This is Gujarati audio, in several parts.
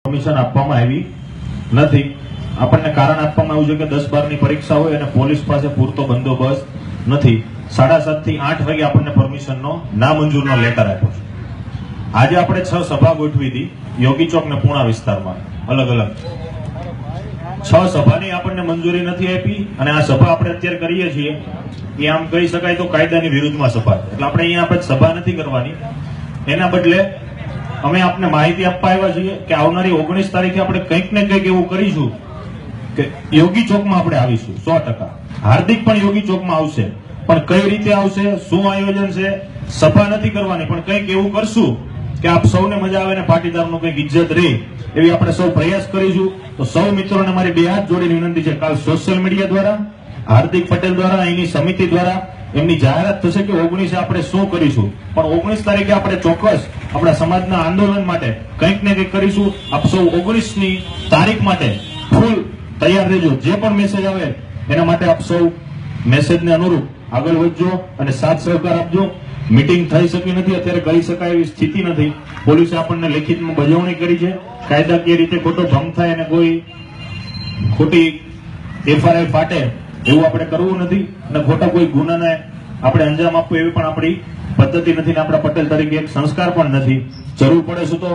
પરમિશન આપવામાં આવી નથી। આપણને કારણ આપવામાં આવ્યું છે કે 10-12 ની પરીક્ષા હોય અને પોલીસ પાસે પૂરતો બંદોબસ્ત નથી। 7:30 થી 8 વાગે આપણને પરમિશનનો નામંજૂરનો લેટર આપ્યો છે। આજે આપણે 6 સભા ગોઠવી હતી યોગી ચોક ને પૂણા વિસ્તારમાં, અલગ અલગ 6 સભાની આપણને મંજૂરી નથી આપી અને આ સભા આપણે અત્યારે કરીએ છીએ એ આમ કહી શકાય તો કાયદાની વિરુદ્ધમાં સભા છે। એટલે આપણે અહીંયા આપણે સભા નથી કરવાની, એના બદલે અમે આપને માહિતી આપવા આવ્યા છીએ કે આવનારી 19 તારીખે આપણે કંઈક ને કંઈક એવું કરીશું કે યોગી ચોકમાં આપણે આવીશું 100%। હાર્દિક પણ યોગી ચોકમાં આવશે, પણ કઈ રીતે આવશે, શું આયોજન છે, સભા નથી કરવાની, પણ કંઈક એવું કરશું કે આપ સૌને મજા આવે ને પાટીદારનો કંઈક ઇજ્જત રહે એવી આપણે સૌ પ્રયાસ કરીશું। તો સૌ મિત્રોને મારી 2 હાથ જોડીને વિનંતી છે, કાલ સોશિયલ મીડિયા દ્વારા હાર્દિક પટેલ દ્વારા અહીંની સમિતિ દ્વારા એમની જાહેરાત થશે કે 19 આપણે શું કરીશું, પણ 19 તારીખે આપણે ચોક્કસ આપણા સમાજના આંદોલન માટે કંઈક ને કંઈક કરીશું। આપ સૌ 19 ની તારીખ માટે ફૂલ તૈયાર રહેજો। જે પણ મેસેજ આવે એના માટે આપ સૌ મેસેજને અનુરૂપ આગળ વધજો અને સાથ સહકાર આપજો। મીટિંગ થઈ શકી નથી, અત્યારે કરી શકાય એવી સ્થિતિ નથી। પોલીસે આપણને લેખિતમાં બજાવણી કરી છે, કાયદાકીય રીતે ખોટો ભંગ થાય અને કોઈ ખોટી એફઆરઆઈ ફાટે એવું આપણે કરવું નથી અને ખોટા કોઈ ગુનાને આપણે અંજામ આપવો એવી પણ આપણી પદ્ધતિ નથી ને આપણા પટેલ તરીકે એક સંસ્કાર પણ નથી। જરૂર પડે છે તો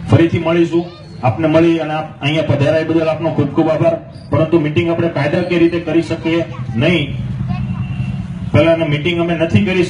ફરીથી મળીશું। આપને મળી અને અહીંયા પધારાય બદલ આપનો ખૂબ ખૂબ આભાર, પરંતુ મીટિંગ આપણે કાયદાકીય રીતે કરી શકીએ નહીં। પહેલા મીટિંગ અમે નથી કરી શકીએ।